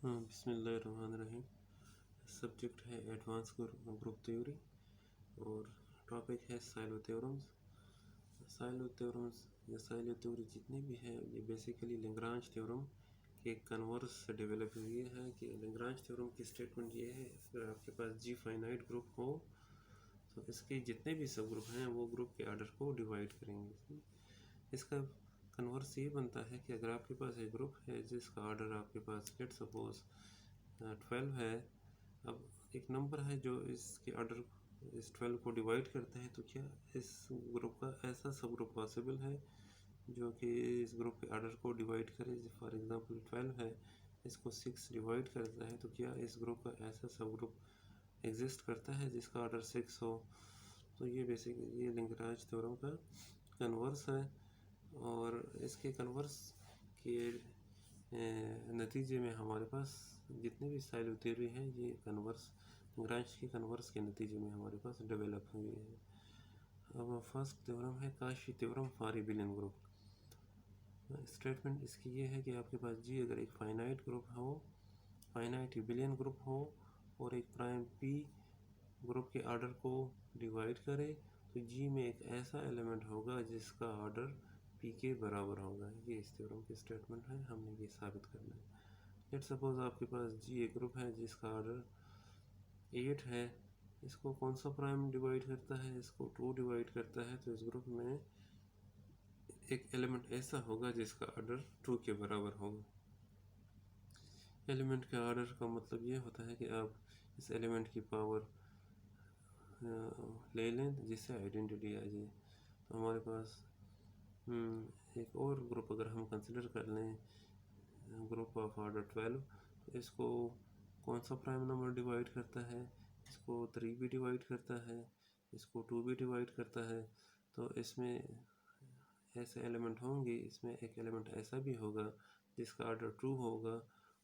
हाँ, बिस्मिल्लाहिर्रहमानिर्रहीम। सब्जेक्ट है एडवांस ग्रुप थ्योरी और टॉपिक है साइलो थ्योरम्स। साइलो थ्योरम्स या साइलो थ्योरी जितनी भी है ये बेसिकली लैग्रांज थ्योरम के कन्वर्स से डेवलप हुई है। कि लैग्रांज थ्योरम की स्टेटमेंट ये है, अगर आपके पास जी फाइनाइट ग्रुप हो तो इसके जितने भी सब ग्रुप हैं वो ग्रुप के आर्डर को डिवाइड करेंगे। इसका कन्वर्स ये बनता है कि अगर आपके पास एक ग्रुप है जिसका आर्डर आपके पास लेट सपोज 12 है। अब एक नंबर है जो इसके आर्डर इस 12 को डिवाइड करता है, तो क्या इस ग्रुप का ऐसा सब ग्रुप पॉसिबल है जो कि इस ग्रुप के आर्डर को डिवाइड करे। फॉर एग्जांपल 12 है, इसको 6 डिवाइड करता है, तो क्या इस ग्रुप का ऐसा सब ग्रुप एग्जिस्ट करता है जिसका आर्डर 6 हो। तो ये बेसिकली ये लैग्रांज थ्योरम का कन्वर्स है। और इसके कन्वर्स के नतीजे में हमारे पास जितने भी साइलो थ्योरी हैं ये कन्वर्स लैग्रांज के कन्वर्स के नतीजे में हमारे पास डेवलप हुए हैं। अब फर्स्ट थ्योरम है Kashi theorem for abelian group. Statement इसकी ये है कि आपके पास जी अगर एक फाइनाइट ग्रुप हो, फाइनाइट एबिलियन ग्रुप हो और एक प्राइम पी ग्रुप के आर्डर को डिवाइड करे, तो जी में एक ऐसा एलिमेंट होगा जिसका आर्डर पी के बराबर होगा। ये इस थ्योरम की स्टेटमेंट है, हमने ये साबित करना है। लेट सपोज आपके पास जी एक ग्रुप है जिसका आर्डर 8 है। इसको कौन सा प्राइम डिवाइड करता है, इसको 2 डिवाइड करता है, तो इस ग्रुप में एक एलिमेंट ऐसा होगा जिसका आर्डर 2 के बराबर होगा। एलिमेंट के आर्डर का मतलब ये होता है कि आप इस एलिमेंट की पावर ले लें जिससे आइडेंटिटी आ जाए। तो हमारे पास एक और ग्रुप अगर हम कंसिडर कर लें, ग्रुप ऑफ आर्डर 12, तो इसको कौन सा प्राइम नंबर डिवाइड करता है, इसको 3 भी डिवाइड करता है, इसको 2 भी डिवाइड करता है। तो इसमें ऐसे एलिमेंट होंगे, इसमें एक एलिमेंट ऐसा भी होगा जिसका आर्डर 2 होगा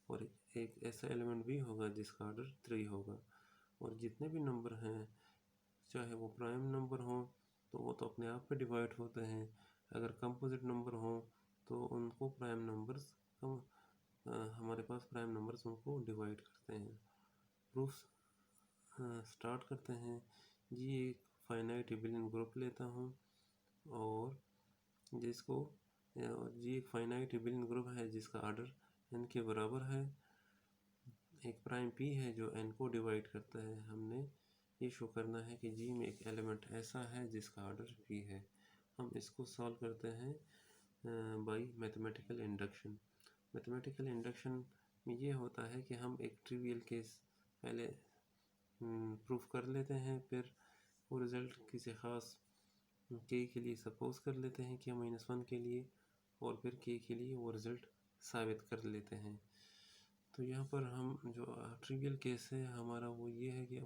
और एक ऐसा एलिमेंट भी होगा जिसका आर्डर 3 होगा। और जितने भी नंबर हैं चाहे वो प्राइम नंबर हो तो वो तो अपने आप पे डिवाइड होते हैं, अगर कंपोजिट नंबर हो तो उनको प्राइम नंबर्स हमारे पास प्राइम नंबर्स उनको डिवाइड करते हैं। प्रूफ स्टार्ट करते हैं। जी एक फाइनाइट एबिलियन ग्रुप लेता हूँ और जिसको जी एक फाइनाइट एबिलियन ग्रुप है जिसका आर्डर n के बराबर है। एक प्राइम p है जो n को डिवाइड करता है। हमने ये शो करना है कि जी में एक एलिमेंट ऐसा है जिसका आर्डर p है। हम इसको सॉल्व करते हैं bye mathematical induction. Mathematical induction में ये होता है कि हम एक ट्रिवियल केस पहले प्रूफ कर लेते हैं, फिर वो रिज़ल्ट किसी ख़ास k के लिए सपोज कर लेते हैं कि -1 के लिए, और फिर k के लिए वो रिज़ल्ट साबित कर लेते हैं। तो यहाँ पर हम जो ट्रिवियल केस है हमारा वो ये है कि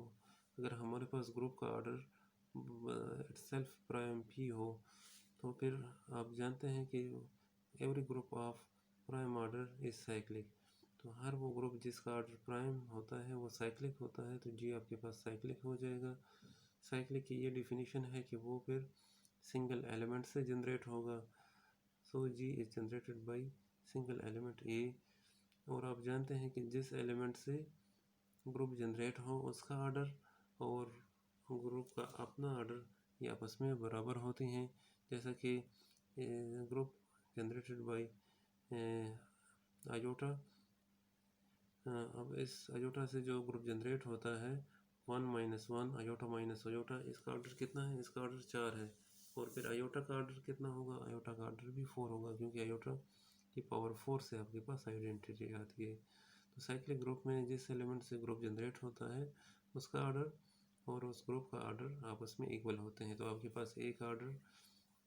अगर हमारे पास ग्रुप का आर्डर सेल्फ प्राइम p हो, तो फिर आप जानते हैं कि every group of prime order is cyclic. तो हर वो ग्रुप जिसका आर्डर प्राइम होता है वो साइक्लिक होता है, तो जी आपके पास साइक्लिक हो जाएगा। साइक्लिक की ये डिफिनीशन है कि वो फिर सिंगल एलिमेंट से जनरेट होगा। So G is generated by single element A. और आप जानते हैं कि जिस एलिमेंट से ग्रुप जनरेट हो उसका आर्डर और ग्रुप का अपना आर्डर ये आपस में बराबर होती हैं। जैसा कि ग्रुप जनरेटेड बाय आयोटा, अब इस आयोटा से जो ग्रुप जनरेट होता है 1 - 1 आयोटा माइनस आयोटा, इसका आर्डर कितना है, इसका आर्डर 4 है। और फिर आयोटा का आर्डर कितना होगा, आयोटा का आर्डर भी 4 होगा, क्योंकि आयोटा की पावर 4 से आपके पास आइडेंटिटी आती है। तो साइक्लिक ग्रुप में जिस एलिमेंट से ग्रुप जनरेट होता है उसका आर्डर और उस ग्रुप का आर्डर आपस में इक्वल होते हैं। तो आपके पास एक आर्डर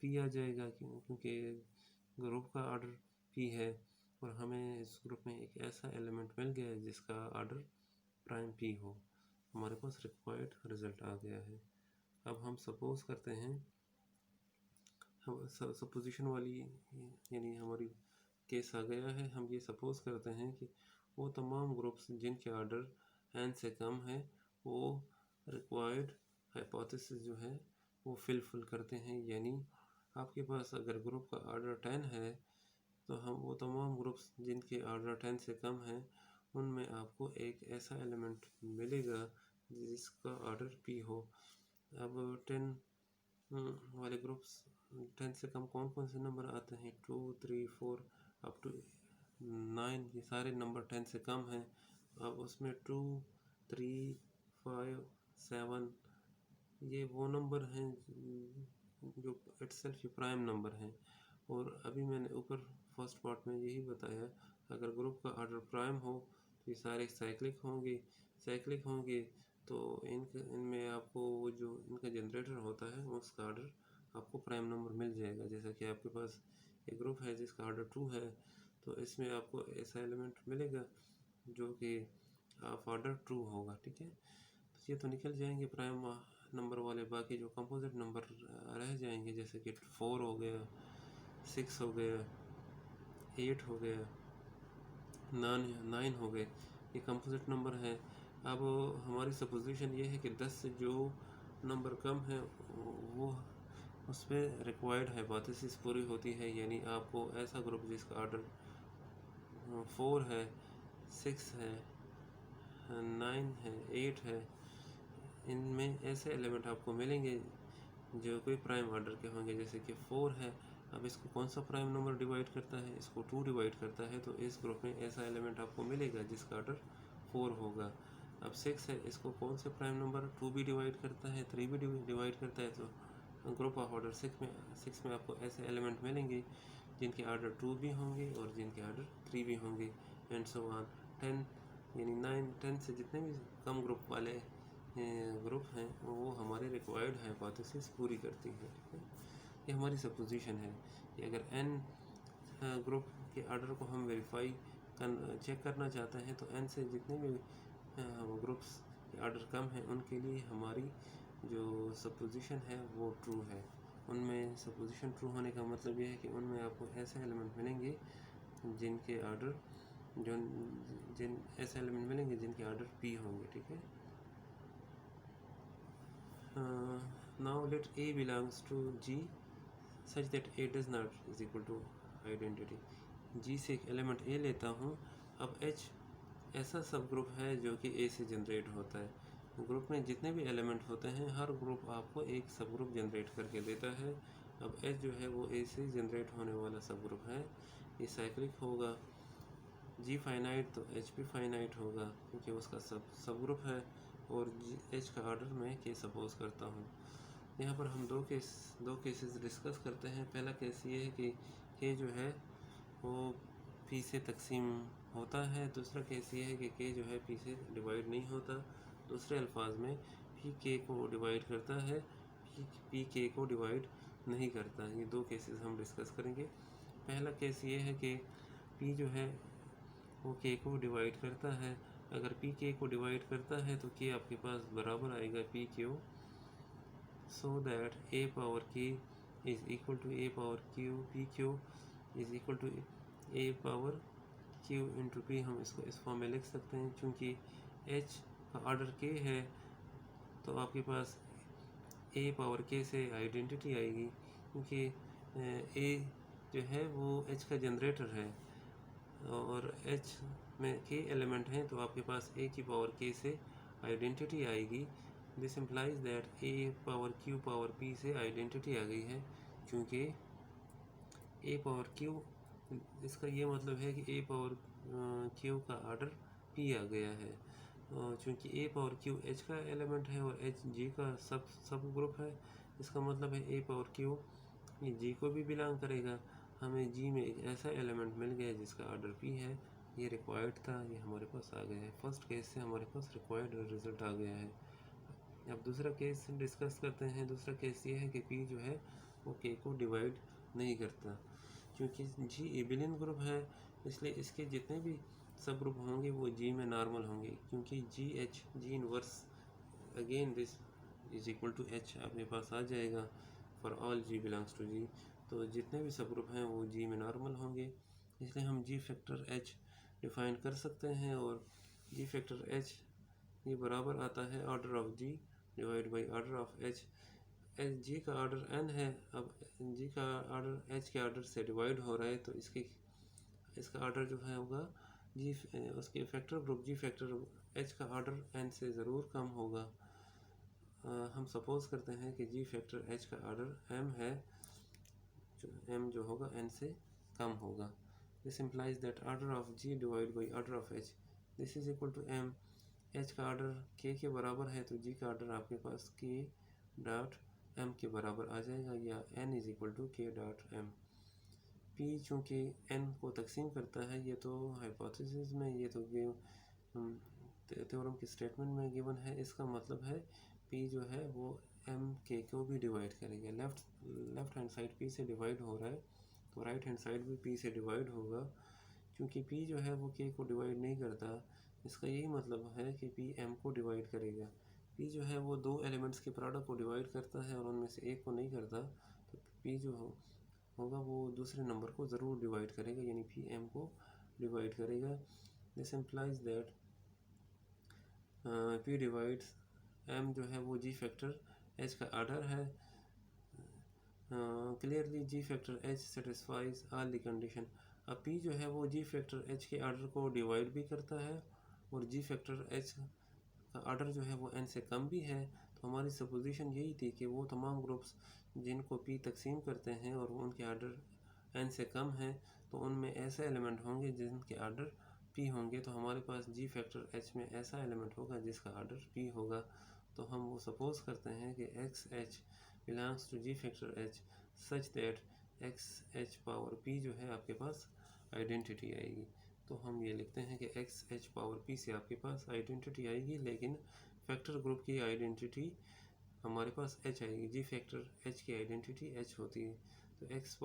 p आ जाएगा, क्योंकि ग्रुप का आर्डर p है और हमें इस ग्रुप में एक ऐसा एलिमेंट मिल गया है जिसका आर्डर प्राइम p हो। हमारे पास रिक्वायर्ड रिजल्ट आ गया है। अब हम सपोज करते हैं, हम सपोजिशन वाली यानी हमारी केस आ गया है। हम ये सपोज करते हैं कि वो तमाम ग्रुप्स जिनके आर्डर n से कम है वो रिक्वायर्ड हाइपोथेसिस जो है वो फिल करते हैं। यानी आपके पास अगर ग्रुप का आर्डर 10 है तो हम वो तमाम ग्रुप्स जिनके आर्डर 10 से कम हैं उनमें आपको एक ऐसा एलिमेंट मिलेगा जिसका ऑर्डर पी हो। अब 10 वाले ग्रुप्स 10 से कम कौन कौन से नंबर आते हैं? 2, 3, 4 अप टू 9, ये सारे नंबर 10 से कम हैं। अब उसमें 2, 3, 5, 7 ये वो नंबर हैं जो इटसेल्फ ही प्राइम नंबर हैं। और अभी मैंने ऊपर फर्स्ट पार्ट में यही बताया, अगर ग्रुप का ऑर्डर प्राइम हो तो ये सारे साइक्लिक होंगे तो इनमें आपको वो जो इनका जनरेटर होता है उसका ऑर्डर आपको प्राइम नंबर मिल जाएगा। जैसा कि आपके पास एक ग्रुप है जिसका ऑर्डर 2 है, तो इसमें आपको ऐसा एलिमेंट मिलेगा जो कि ऑफ ऑर्डर 2 होगा। ठीक है, तो ये तो निकल जाएंगे प्राइम नंबर वाले। बाकी जो कंपोजिट नंबर रह जाएंगे जैसे कि 4 हो गया, 6 हो गया, 8 हो गया, 9 हो गए, ये कंपोजिट नंबर है। अब हमारी सपोजिशन ये है कि 10 से जो नंबर कम है वो उस पर रिक्वायर्ड हाइपोथेसिस पूरी होती है, यानी आपको ऐसा ग्रुप जिसका ऑर्डर 4 है, 6 है, 9 है, 8 है, इनमें ऐसे एलिमेंट आपको मिलेंगे जो कोई प्राइम ऑर्डर के होंगे। जैसे कि 4 है, अब इसको कौन सा प्राइम नंबर डिवाइड करता है? इसको 2 डिवाइड करता है, तो इस ग्रुप में ऐसा एलिमेंट आपको मिलेगा जिसका ऑर्डर 4 होगा। अब 6 है, इसको कौन से प्राइम नंबर 2 भी डिवाइड करता है, 3 भी डिवाइड करता है, तो ग्रुप ऑफ ऑर्डर 6 में आपको ऐसे एलिमेंट मिलेंगे जिनके ऑर्डर 2 भी होंगे और जिनके ऑर्डर 3 भी होंगे, एंड सो ऑन। 10 यानी 9, 10 से जितने भी कम ग्रुप वाले ग्रुप हैं वो हमारे रिक्वायर्ड हाइपोथेसिस पूरी करती हैं। ठीक है, ये हमारी सपोजिशन है कि अगर n ग्रुप के ऑर्डर को हम चेक करना चाहते हैं तो n से जितने भी ग्रुप्स के ऑर्डर कम हैं उनके लिए हमारी जो सपोजिशन है वो ट्रू है। उनमें सपोजिशन ट्रू होने का मतलब ये है कि उनमें आपको ऐसे एलिमेंट मिलेंगे जिनके ऑर्डर ऐसे एलिमेंट मिलेंगे जिनके ऑर्डर p होंगे। ठीक है, now let A belongs to G such that A does not is equal to identity। G से एक एलिमेंट A लेता हूँ। अब H ऐसा सब ग्रुप है जो कि A से जनरेट होता है। ग्रुप में जितने भी एलिमेंट होते हैं हर ग्रुप आपको एक सब ग्रुप जनरेट करके देता है। अब H जो है वो A से जनरेट होने वाला सब ग्रुप है, ये साइक्लिक होगा। G फाइनाइट तो H भी फाइनाइट होगा क्योंकि उसका सब ग्रुप है, और H का ऑर्डर मैं K सपोज करता हूँ। यहाँ पर हम दो केसेस डिस्कस करते हैं। पहला केस ये है कि K जो है वो P से तकसीम होता है। दूसरा केस ये है कि K जो है P से डिवाइड नहीं होता। दूसरे अल्फाज में P K को डिवाइड करता है, P K को डिवाइड नहीं करता। ये दो केसेस हम डिस्कस करेंगे। पहला केस ये है कि P जो है वो K को डिवाइड करता है। अगर P K को डिवाइड करता है तो K आपके पास बराबर आएगा P Q, so that A power K is equal to A power Q, P Q is equal to A power Q into P। हम इसको इस फॉर्म में लिख सकते हैं। चूँकि H का ऑर्डर K है तो आपके पास A पावर K से आइडेंटिटी आएगी, क्योंकि A जो है वो H का जनरेटर है और H में K एलिमेंट हैं, तो आपके पास A की पावर K से आइडेंटिटी आएगी। This implies that A power Q power P से आइडेंटिटी आ गई है, क्योंकि A पावर Q, इसका ये मतलब है कि A पावर Q का ऑर्डर P आ गया है। चूँकि A पावर Q H का एलिमेंट है और H G का सब ग्रुप है, इसका मतलब है A पावर Q ये G को भी बिलोंग करेगा। हमें G में एक ऐसा एलिमेंट मिल गया जिसका ऑर्डर P है, ये रिक्वायर्ड था, ये हमारे पास आ गया है। फर्स्ट केस से हमारे पास रिक्वायर्ड रिजल्ट आ गया है। अब दूसरा केस डिस्कस करते हैं। दूसरा केस ये है कि P जो है वो K को डिवाइड नहीं करता। क्योंकि G एबिलियन ग्रुप है इसलिए इसके जितने भी सब ग्रुप होंगे वो G में नॉर्मल होंगे, क्योंकि G inverse again this is equal to H आपके पास आ जाएगा for all G belongs to G। तो जितने भी सब ग्रुप हैं वो G में नॉर्मल होंगे, इसलिए हम G फैक्टर H डिफाइन कर सकते हैं। और G फैक्टर H ये बराबर आता है order of G divide by order of H। G का ऑर्डर n है, अब G का ऑर्डर H के ऑर्डर से डिवाइड हो रहा है तो इसका ऑर्डर जो है होगा जी उसके factor group G factor H का ऑर्डर एन से ज़रूर कम होगा। हम सपोज करते हैं कि जी फैक्टर एच का ऑर्डर एम है, एम जो होगा एन से कम होगा। This implies that order of G divide by order of H this is equal to M. H का ऑर्डर के बराबर है तो जी का ऑर्डर आपके पास के डॉट एम के बराबर आ जाएगा, या एन इज इक्वल टू के डॉट एम। पी चूँकि एन को तकसीम करता है, ये तो हाइपोथेसिस में, ये तो थ्योरम की स्टेटमेंट में गिवन है। इसका मतलब है पी जो है वो एम के को भी डिवाइड करेगा। लेफ्ट हैंड साइड पी से डिवाइड हो रहा है तो राइट हैंड साइड भी पी से डिवाइड होगा। क्योंकि पी जो है वो के को डिवाइड नहीं करता, इसका यही मतलब है कि पी एम को डिवाइड करेगा। पी जो है वो दो एलिमेंट्स के प्रोडक्ट को डिवाइड करता है और उनमें से एक को नहीं करता, तो पी जो होगा वो दूसरे नंबर को ज़रूर डिवाइड करेगा, यानी पी एम को डिवाइड करेगा। This implies that P divides M जो है वो जी फैक्टर एच का ऑर्डर है। Clearly G factor H satisfies all the condition. अब पी जो है वो जी फैक्टर एच के ऑर्डर को डिवाइड भी करता है और जी फैक्टर एच का ऑर्डर जो है वो एन से कम भी है। तो हमारी सपोजिशन यही थी कि वो तमाम ग्रुप्स जिनको पी तकसीम करते हैं और उनके ऑर्डर एन से कम है, तो उनमें ऐसे एलिमेंट होंगे जिनके ऑर्डर पी होंगे। तो हमारे पास जी फैक्टर एच में ऐसा एलिमेंट होगा जिसका ऑर्डर पी होगा। तो हम वो सपोज करते हैं कि X H belongs to G factor H such that X H power P जो है आपके पास आइडेंटिटी आएगी। तो हम ये लिखते हैं कि एक्स एच पावर पी से आपके पास आइडेंटिटी आएगी, लेकिन फैक्टर ग्रुप की आइडेंटिटी हमारे पास एच आएगी। जी फैक्टर एच की आइडेंटिटी एच होती है, तो एक्स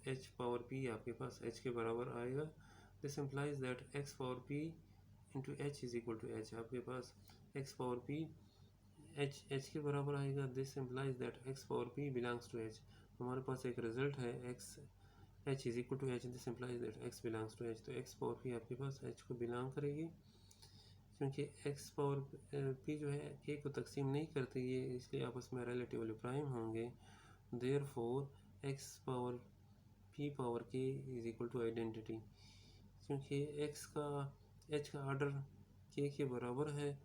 एच पावर पी आपके पास एच के बराबर आएगा। This implies that X power P into H is equal to H. आपके पास एक्स पावर पी एच के बराबर आएगा। This implies that X power P belongs to H. हमारे पास एक रिजल्ट है X H is equal to H. This implies that X belongs to H. तो एक्स पावर पी आपके पास एच को बिलोंग करेगी, क्योंकि एक्स पावर पी जो है के को तकसीम नहीं करती ये, इसलिए आपस में रिलेटिवली प्राइम होंगे। Therefore x power P power के इज इक्वल टू आइडेंटिटी। क्योंकि एक्स का एच का ऑर्डर के बराबर है,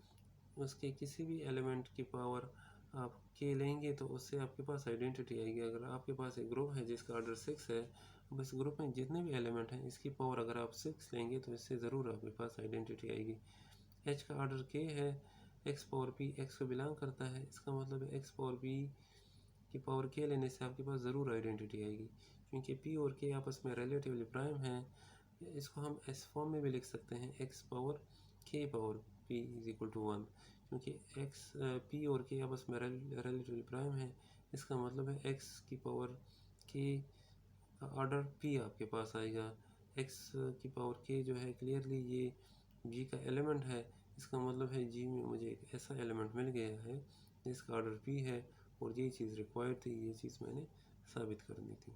उसके किसी भी एलिमेंट की पावर आप के लेंगे तो उससे आपके पास आइडेंटिटी आएगी। अगर आपके पास एक ग्रुप है जिसका ऑर्डर 6 है, अब इस ग्रुप में जितने भी एलिमेंट हैं इसकी पावर अगर आप 6 लेंगे तो इससे ज़रूर आपके पास आइडेंटिटी आएगी। एच का ऑर्डर के है, एक्स पावर पी एक्स को बिलोंग करता है, इसका मतलब है एक्स पावर पी की पावर के लेने से आपके पास ज़रूर आइडेंटिटी आएगी। क्योंकि पी और के आपस में रिलेटिवली प्राइम हैं, इसको हम एस फॉर्म में भी लिख सकते हैं, एक्स पावर के power P is equal to 1। क्योंकि एक्स पी और के आपस में रिलेटिवली प्राइम है, इसका मतलब है एक्स की पावर के का ऑर्डर पी आपके पास आएगा। एक्स की पावर के जो है क्लियरली ये जी का एलिमेंट है, इसका मतलब है जी में मुझे एक ऐसा एलिमेंट मिल गया है जिसका ऑर्डर पी है, और ये चीज़ रिक्वायर्ड थी, ये चीज़ मैंने साबित करनी थी।